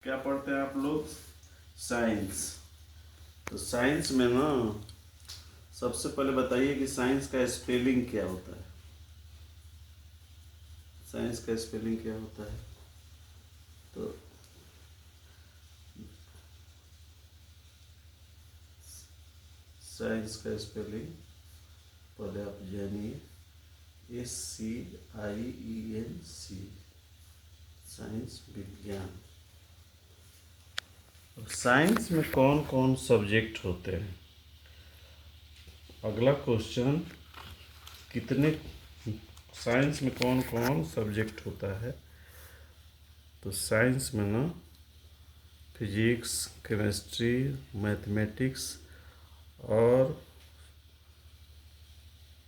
क्या पढ़ते हैं आप लोग? साइंस। तो साइंस में ना सबसे पहले बताइए कि साइंस का स्पेलिंग क्या होता है। साइंस का स्पेलिंग क्या होता है? तो साइंस का स्पेलिंग पहले आप जानिए। SCIENC। साइंस, विज्ञान। अब साइंस में कौन कौन सब्जेक्ट होते हैं? अगला क्वेश्चन, कितने साइंस में कौन कौन सब्जेक्ट होता है? तो साइंस में ना फिजिक्स, केमिस्ट्री, मैथमेटिक्स और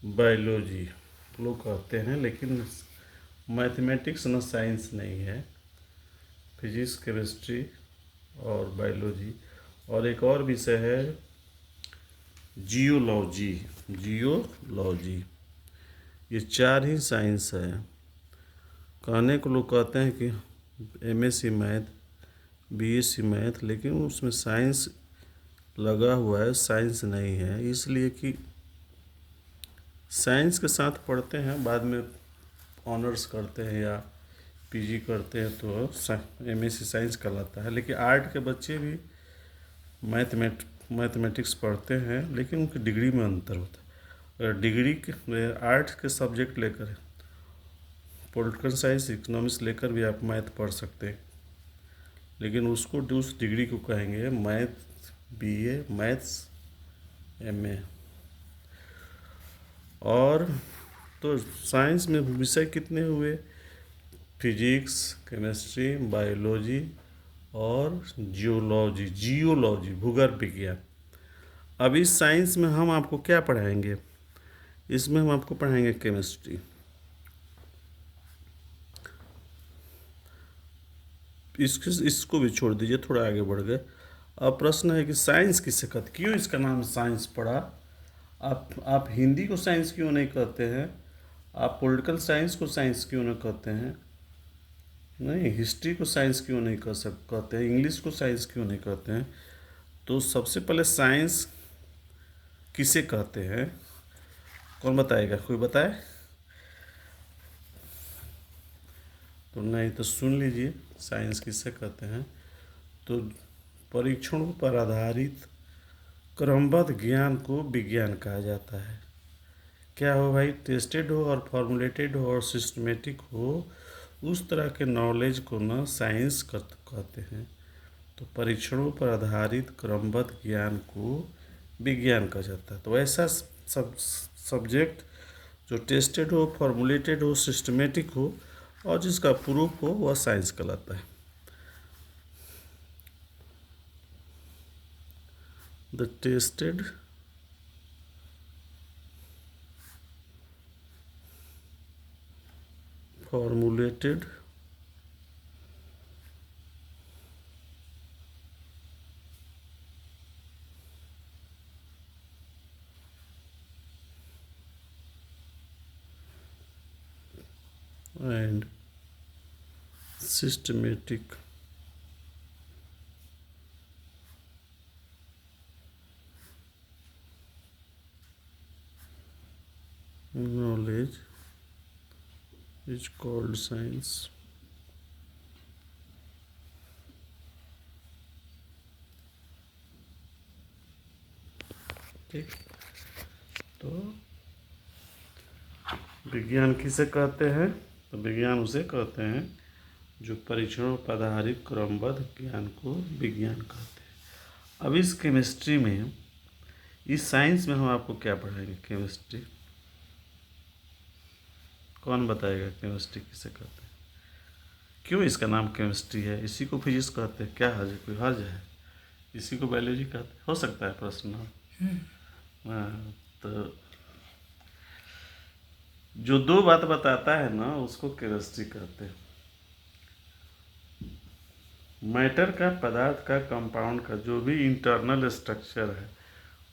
बायोलॉजी लोग कहते हैं, लेकिन मैथमेटिक्स ना साइंस नहीं है। फिजिक्स, केमिस्ट्री और बायोलॉजी, और एक और विषय है जियोलॉजी। जियोलॉजी, ये चार ही साइंस है। कहने को लोग कहते हैं कि MSc मैथ, BSc मैथ, लेकिन उसमें साइंस लगा हुआ है, साइंस नहीं है। इसलिए कि साइंस के साथ पढ़ते हैं, बाद में ऑनर्स करते हैं या PG करते हैं तो MSc साइंस कहलाता है। लेकिन आर्ट के बच्चे भी मैथमेटिक्स पढ़ते हैं, लेकिन उनकी डिग्री में अंतर होता है। अगर डिग्री के आर्ट के सब्जेक्ट लेकर, पॉलिटिकल साइंस, इकोनॉमिक्स लेकर भी आप मैथ पढ़ सकते हैं, लेकिन उसको उस डिग्री को कहेंगे मैथ BA, मैथ्स MA। और तो साइंस में विषय कितने हुए? फिजिक्स, केमिस्ट्री, बायोलॉजी और जियोलॉजी। जियोलॉजी भूगर्भ विज्ञान। अब इस साइंस में हम आपको क्या पढ़ाएंगे? इसमें हम आपको पढ़ाएंगे केमिस्ट्री। इसको भी छोड़ दीजिए, थोड़ा आगे बढ़ गए। अब प्रश्न है कि साइंस किसे कहते, क्यों इसका नाम साइंस पड़ा? आप हिंदी को साइंस क्यों नहीं कहते हैं? आप पॉलिटिकल साइंस को साइंस क्यों नहीं कहते हैं? नहीं, हिस्ट्री को साइंस क्यों नहीं कहते हैं? इंग्लिश को साइंस क्यों नहीं कहते हैं? तो सबसे पहले साइंस किसे कहते हैं? कौन बताएगा? कोई बताए? तो नहीं, तो सुन लीजिए, साइंस किसे कहते हैं। तो परीक्षणों पर आधारित क्रमबद्ध ज्ञान को विज्ञान कहा जाता है। क्या हो भाई? टेस्टेड हो और फॉर्मुलेटेड हो और सिस्टमेटिक हो, उस तरह के नॉलेज को ना साइंस कहते हैं। तो परीक्षणों पर आधारित क्रमबद्ध ज्ञान को विज्ञान कहा जाता है। तो ऐसा सब्जेक्ट जो टेस्टेड हो, फॉर्मुलेटेड हो, सिस्टमेटिक हो और जिसका प्रूफ हो, वह साइंस कहलाता है। The tested formulated and systematic knowledge is called science. ठीक, तो विज्ञान किसे कहते हैं? तो विज्ञान उसे कहते हैं जो परीक्षणों पर आधारित क्रमबद्ध ज्ञान को विज्ञान कहते हैं। अब इस केमिस्ट्री में, इस साइंस में हम आपको क्या पढ़ाएंगे? केमिस्ट्री। कौन बताएगा केमिस्ट्री किसे कहते हैं? क्यों इसका नाम केमिस्ट्री है? इसी को फिजिक्स कहते हैं, क्या हर्ज है? कोई हर्ज है? इसी को बायोलॉजी कहते हैं, हो सकता है प्रश्न। हाँ, तो जो दो बात बताता है ना, उसको केमिस्ट्री कहते हैं। मैटर का, पदार्थ का, कंपाउंड का जो भी इंटरनल स्ट्रक्चर है,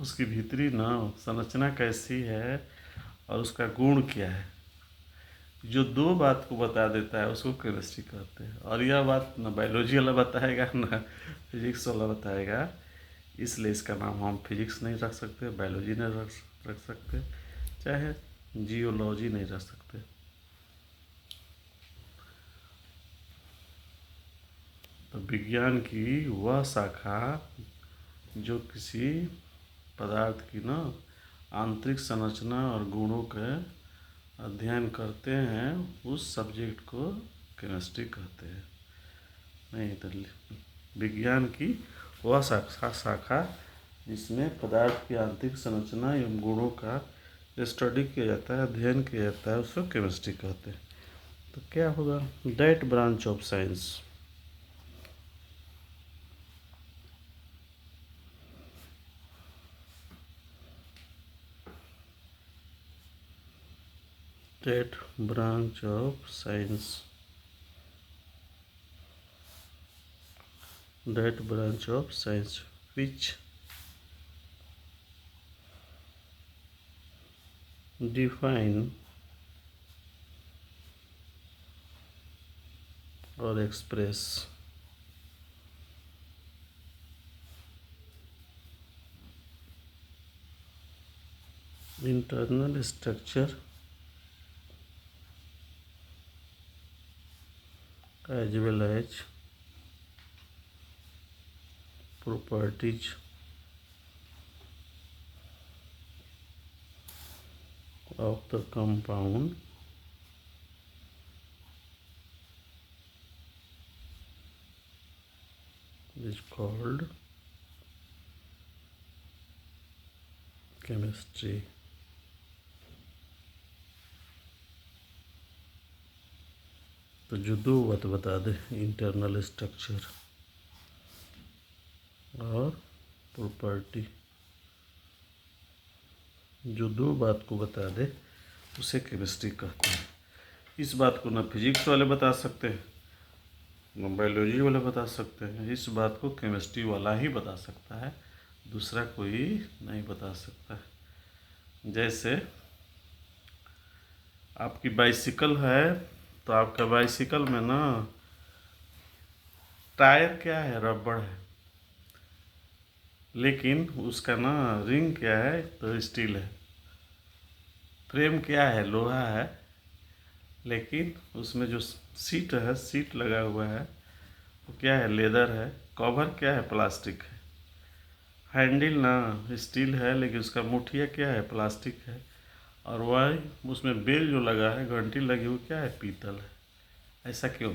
उसकी भीतरी ना संरचना कैसी है और उसका गुण क्या है, जो दो बात को बता देता है उसको केमिस्ट्री कहते हैं। और यह बात ना बायोलॉजी वाला बताएगा ना फिजिक्स वाला बताएगा, इसलिए इसका नाम हम फिजिक्स नहीं रख सकते, बायोलॉजी नहीं रख सकते, चाहे जियोलॉजी नहीं रख सकते। तो विज्ञान की वह शाखा जो किसी पदार्थ की ना आंतरिक संरचना और गुणों का अध्ययन करते हैं, उस सब्जेक्ट को केमिस्ट्री कहते हैं। नहीं तो विज्ञान की वह शाखा जिसमें पदार्थ की आंतरिक संरचना एवं गुणों का स्टडी किया जाता है, अध्ययन किया जाता है, उसको केमिस्ट्री कहते हैं। तो क्या होगा? That branch of science that branch of science which define or express internal structure as well as properties of the compound is called chemistry। तो जो दो बात बता दे, इंटरनल स्ट्रक्चर और प्रॉपर्टी, जो दो बात को बता दे उसे केमिस्ट्री कहते हैं। इस बात को ना फिजिक्स वाले बता सकते हैं, ना बायोलॉजी वाले बता सकते हैं, इस बात को केमिस्ट्री वाला ही बता सकता है, दूसरा कोई नहीं बता सकता। जैसे आपकी बाइसिकल है, तो आपका बाइसिकल में ना टायर क्या है? रबड़ है, लेकिन उसका ना रिंग क्या है? तो स्टील है। फ्रेम क्या है? लोहा है, लेकिन उसमें जो सीट है, सीट लगा हुआ है, वो क्या है? लेदर है। कवर क्या है? प्लास्टिक है। हैंडल ना स्टील है, लेकिन उसका मुठिया क्या है? प्लास्टिक है। और वही उसमें बेल जो लगा है, घंटी लगी हुई, क्या है? पीतल है। ऐसा क्यों?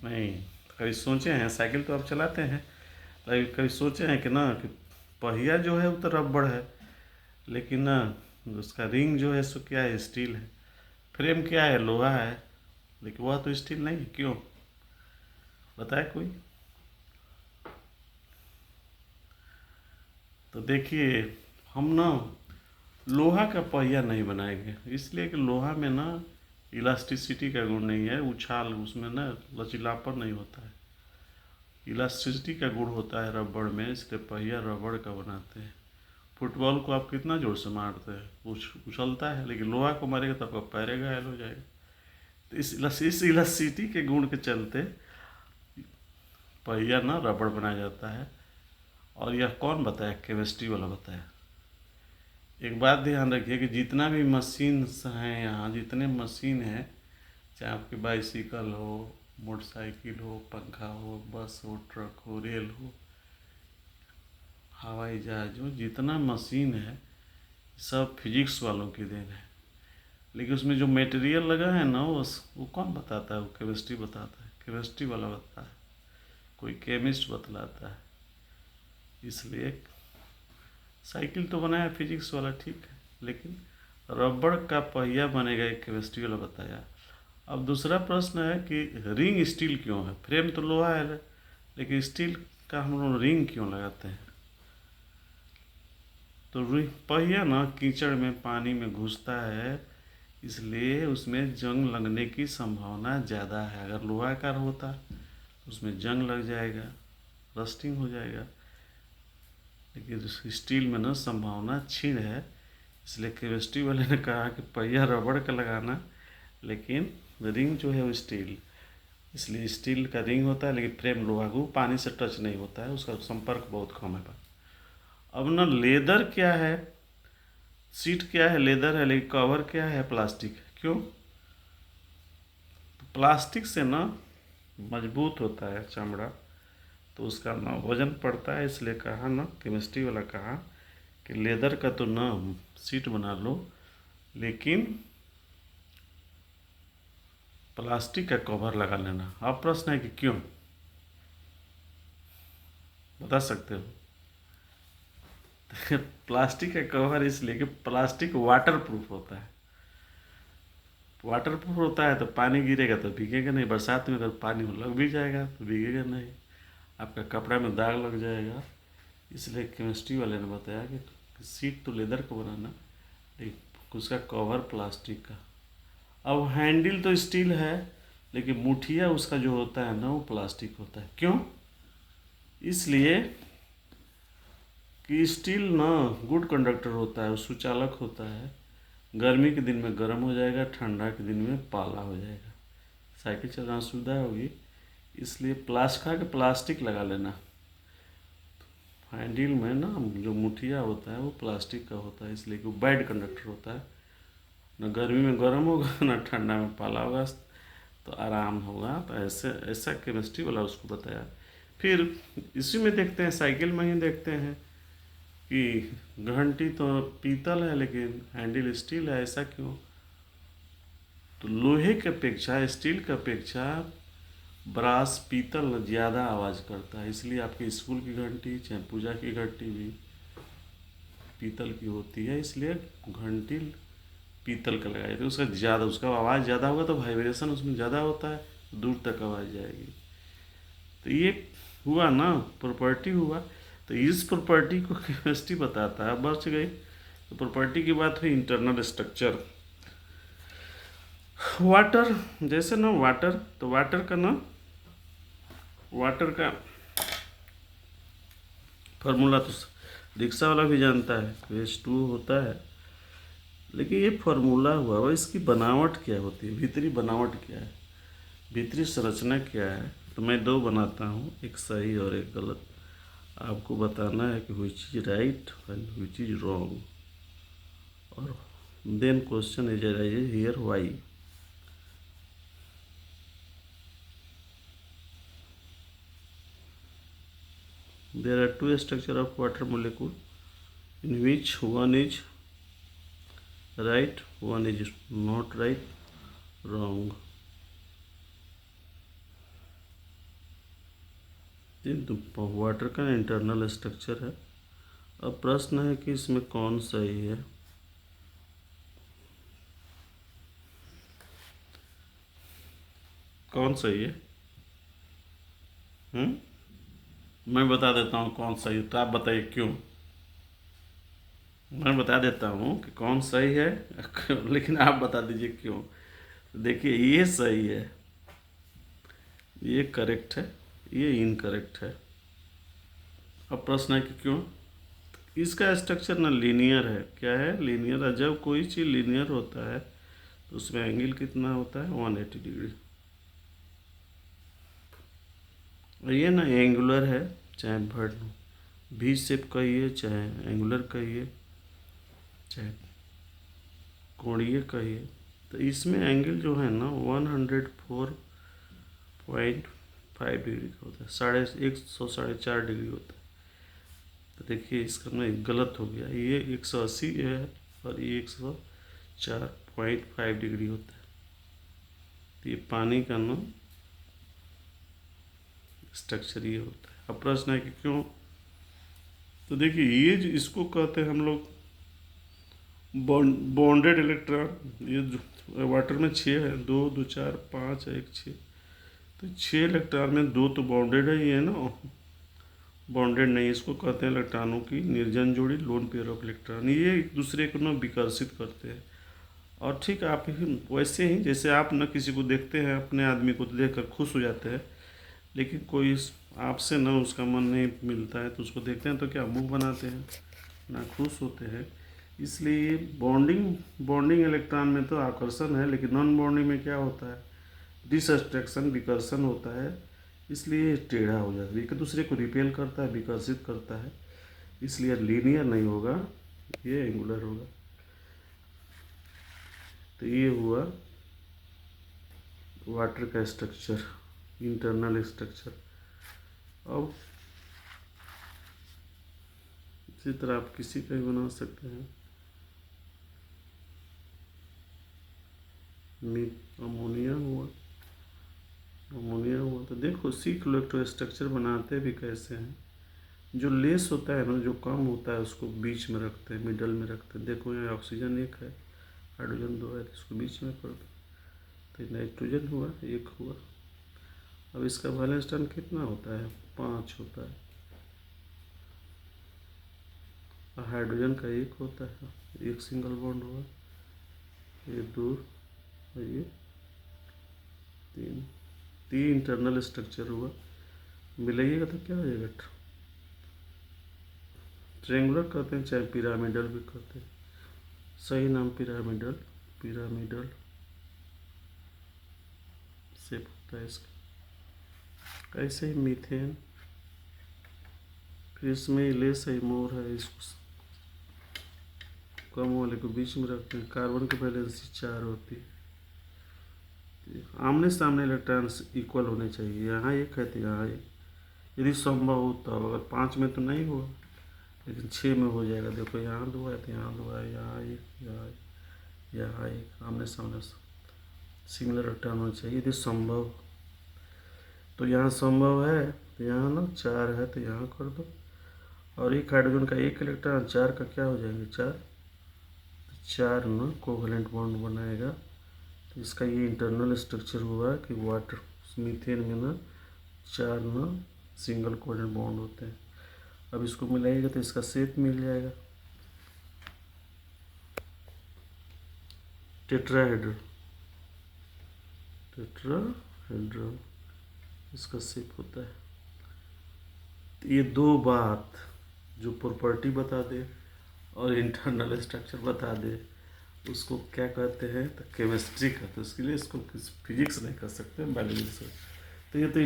नहीं, कभी सोचे हैं? साइकिल तो आप चलाते हैं, लेकिन कभी सोचे हैं कि ना कि पहिया जो है वो तो रबड़ है, लेकिन ना उसका रिंग जो है सो क्या है? स्टील है। फ्रेम क्या है? लोहा है, लेकिन वह तो स्टील नहीं है। क्यों? बताए कोई? तो देखिए, हम ना लोहा का पहिया नहीं बनाएंगे, इसलिए कि लोहा में ना इलास्टिसिटी का गुण नहीं है, उछाल, उसमें ना लचीलापन नहीं होता है। इलास्टिसिटी का गुण होता है रबड़ में, इसलिए पहिया रबड़ का बनाते हैं। फुटबॉल को आप कितना जोर से मारते हैं, उछलता है, लेकिन लोहा को मारेगा तो आपका पैर घायल हो जाएगा। तो इस इलास्टिसिटी के गुण के चलते पहिया ना रबड़ बनाया जाता है। और यह कौन बताया? केमिस्ट्री वाला बताया। एक बात ध्यान रखिए कि जितना भी मशीन हैं यहाँ, जितने मशीन हैं, चाहे आपकी बाइसिकल हो, मोटरसाइकिल हो, पंखा हो, बस हो, ट्रक हो, रेल हो, हवाई जहाज हो, जितना मशीन है सब फिजिक्स वालों की देन है। लेकिन उसमें जो मटेरियल लगा है ना, वो कौन बताता है? वो केमिस्ट्री बताता है, केमिस्ट्री वाला बताता है, कोई केमिस्ट बतलाता है। इसलिए साइकिल तो बनाया फिजिक्स वाला, ठीक है, लेकिन रबड़ का पहिया बनेगा एक केमिस्ट्री वाला बताया। अब दूसरा प्रश्न है कि रिंग स्टील क्यों है? फ्रेम तो लोहा है, लेकिन स्टील का हम लोग रिंग क्यों लगाते हैं? तो पहिया ना कीचड़ में, पानी में घुसता है, इसलिए उसमें जंग लगने की संभावना ज़्यादा है। अगर लोहा का होता उसमें जंग लग जाएगा, रस्टिंग हो जाएगा, लेकिन स्टील में ना संभावना क्षीण है, इसलिए केमिस्ट्री वाले ने कहा कि पहिया रबड़ का लगाना, लेकिन रिंग जो है वो स्टील, इसलिए स्टील का रिंग होता है, लेकिन फ्रेम लोहा को पानी से टच नहीं होता है, उसका संपर्क बहुत कम है। अब ना लेदर क्या है, सीट क्या है, लेदर है, लेकिन कवर क्या है, प्लास्टिक है। क्यों? प्लास्टिक से ना मजबूत होता है चमड़ा, तो उसका ना वजन पड़ता है, इसलिए कहा ना केमिस्ट्री वाला कहा कि लेदर का तो ना सीट बना लो, लेकिन प्लास्टिक का कवर लगा लेना। अब प्रश्न है कि क्यों, बता सकते हो? प्लास्टिक का कवर इसलिए कि प्लास्टिक वाटर प्रूफ होता है। वाटर प्रूफ होता है तो पानी गिरेगा तो भीगेगा नहीं, बरसात में अगर पानी लग भी जाएगा तो भीगेगा नहीं, आपका कपड़ा में दाग लग जाएगा। इसलिए केमिस्ट्री वाले ने बताया कि सीट तो लेदर का बनाना, लेकिन उसका कवर प्लास्टिक का। अब हैंडल तो स्टील है, लेकिन मुठिया उसका जो होता है ना वो प्लास्टिक होता है। क्यों? इसलिए कि स्टील ना गुड कंडक्टर होता है, वो सुचालक होता है, गर्मी के दिन में गर्म हो जाएगा, ठंडा के दिन में पाला हो जाएगा, साइकिल चलाना सुविधा होगी। इसलिए प्लास्टिक लगा लेना। हैंडल में ना जो मुठिया होता है वो प्लास्टिक का होता है, इसलिए कि वो बैड कंडक्टर होता है, ना गर्मी में गर्म होगा ना ठंडा में पाला होगा, तो आराम होगा। तो ऐसा केमिस्ट्री वाला उसको बताया। फिर इसी में देखते हैं, साइकिल में ही देखते हैं कि घंटी तो पीतल है लेकिन हैंडल स्टील है, ऐसा क्यों? तो लोहे की अपेक्षा, स्टील की अपेक्षा ब्रास पीतल ज़्यादा आवाज़ करता है, इसलिए आपके स्कूल की घंटी चाहे पूजा की घंटी भी पीतल की होती है, इसलिए घंटी पीतल का लगाया जाता है। उसका आवाज़ ज़्यादा होगा तो वाइब्रेशन उसमें ज़्यादा होता है, दूर तक आवाज़ जाएगी। तो ये हुआ ना प्रॉपर्टी हुआ। तो इस प्रॉपर्टी को केमिस्ट्री बताता है। बच गई तो प्रॉपर्टी की बात हुई इंटरनल स्ट्रक्चर। वाटर, जैसे ना वाटर, तो वाटर का फार्मूला तो रिक्शा वाला भी जानता है, H2O होता है, लेकिन ये फार्मूला हुआ वह इसकी बनावट क्या होती है, भीतरी बनावट क्या है, भीतरी संरचना क्या है। तो मैं दो बनाता हूँ, एक सही और एक गलत। आपको बताना है कि which is right and which is wrong, और then question is arises here why. There are two structure of water molecule in which one is right, one is not right, wrong. तो वाटर का internal structure है। अब प्रश्न है कि इसमें कौन सही है। कौन सही है? मैं बता देता हूँ कौन सही, तो आप बताइए क्यों। मैं बता देता हूँ कि कौन सही है लेकिन आप बता दीजिए क्यों। देखिए ये सही है, ये करेक्ट है, ये इनकरेक्ट है। अब प्रश्न है कि क्यों। इसका स्ट्रक्चर ना लीनियर है। क्या है? लीनियर है। जब कोई चीज़ लीनियर होता है तो उसमें एंगल कितना होता है? 180 डिग्री। और ये ना एंगुलर है, चाहे वी शेप कहिए, चाहे एंगुलर कहिए, चाहे कोणीय कहिए। तो इसमें एंगल जो है ना 104.5 डिग्री का होता है, 104.5 डिग्री होता है। तो देखिए इसका ना गलत हो गया, ये 180 है और ये 104.5 डिग्री होता है। तो ये पानी का ना स्ट्रक्चर ये होता है। अब प्रश्न है कि क्यों। तो देखिए ये इसको कहते हैं हम लोग बॉन्डेड इलेक्ट्रॉन। ये जो वाटर में 6 है, 2 2 4 5 1 6, तो 6 इलेक्ट्रॉन में 2 तो बॉन्डेड है, ये ना बॉन्डेड नहीं, इसको कहते हैं इलेक्ट्रॉनों की निर्जन जोड़ी, लोन पेयर ऑफ इलेक्ट्रॉन। ये एक दूसरे को ना विकर्षित करते हैं। और ठीक आप ही वैसे ही जैसे आप ना किसी को देखते हैं, अपने आदमी को देखकर खुश हो जाते हैं, लेकिन कोई आपसे ना उसका मन नहीं मिलता है तो उसको देखते हैं तो क्या मुंह बनाते हैं, ना खुश होते हैं। इसलिए बॉन्डिंग बॉन्डिंग इलेक्ट्रॉन में तो आकर्षण है, लेकिन नॉन बॉन्डिंग में क्या होता है, डिसट्रैक्शन, विकर्षण होता है। इसलिए टेढ़ा हो जाता है, एक दूसरे को रिपेल करता है, विकर्षित करता है, इसलिए लीनियर नहीं होगा, ये एंगुलर होगा। तो ये हुआ वाटर का स्ट्रक्चर, इंटरनल स्ट्रक्चर। अब इसी तरह आप किसी का भी बना सकते हैं। अमोनिया हुआ, अमोनिया हुआ। तो देखो सीख लो एक स्ट्रक्चर बनाते भी कैसे हैं। जो लेस होता है ना, जो कम होता है, उसको बीच में रखते हैं, मिडल में रखते हैं। देखो यहाँ ऑक्सीजन एक है, हाइड्रोजन दो है, इसको बीच में कर दो, तो नाइट्रोजन हुआ, एक हुआ। अब इसका वैलेंस टर्न कितना होता है, 5 होता है। हाइड्रोजन का एक होता है, एक सिंगल बॉन्ड हुआ, ये 2 और ये 3, 3 इंटरनल स्ट्रक्चर हुआ। मिलाइएगा तो क्या हो जाएगा, ट्रेंगुलर कहते हैं, चाहे पिरामिडल भी कहते हैं। सही नाम पिरामिडल, पिरामिडल शेप होता है इसका। ऐसे ही मीथेन, फिर इसमें लेस है, मोर है, इसको कम वाले को बीच में रखते हैं। कार्बन की वैलेंसी 4 होती है। आमने सामने इलेक्ट्रॉन्स इक्वल होने चाहिए, यहाँ एक है तो यहाँ एक, यदि संभव हो तब। अगर 5 में तो नहीं हुआ, लेकिन 6 में हो जाएगा। देखो यहाँ 2 है तो यहाँ 2 है, यहाँ एक, यहाँ एक, आमने सामने सिमिलर इलेक्ट्रॉन होना चाहिए यदि संभव। तो यहाँ संभव है तो यहाँ ना 4 है तो यहाँ कर दो। और एक हाइड्रोजन का एक इलेक्ट्रॉन, 4 का क्या हो जाएंगे, 4 ना कोवेलेंट बॉन्ड बनाएगा। तो इसका ये इंटरनल स्ट्रक्चर हुआ कि वाटर मीथेन में ना 4 ना सिंगल कोवेलेंट बॉन्ड होते हैं। अब इसको मिलाइएगा तो इसका शेप मिल जाएगा, टेट्राहेड्रल, टेट्राहेड्रल इसका शेप होता है। तो ये 2 बात जो प्रॉपर्टी बता दे और इंटरनल स्ट्रक्चर बता दे, उसको क्या कहते हैं, तो केमिस्ट्री कहते हैं। उसके लिए इसको फिजिक्स नहीं कर सकते, बायोलॉजी से। तो ये तो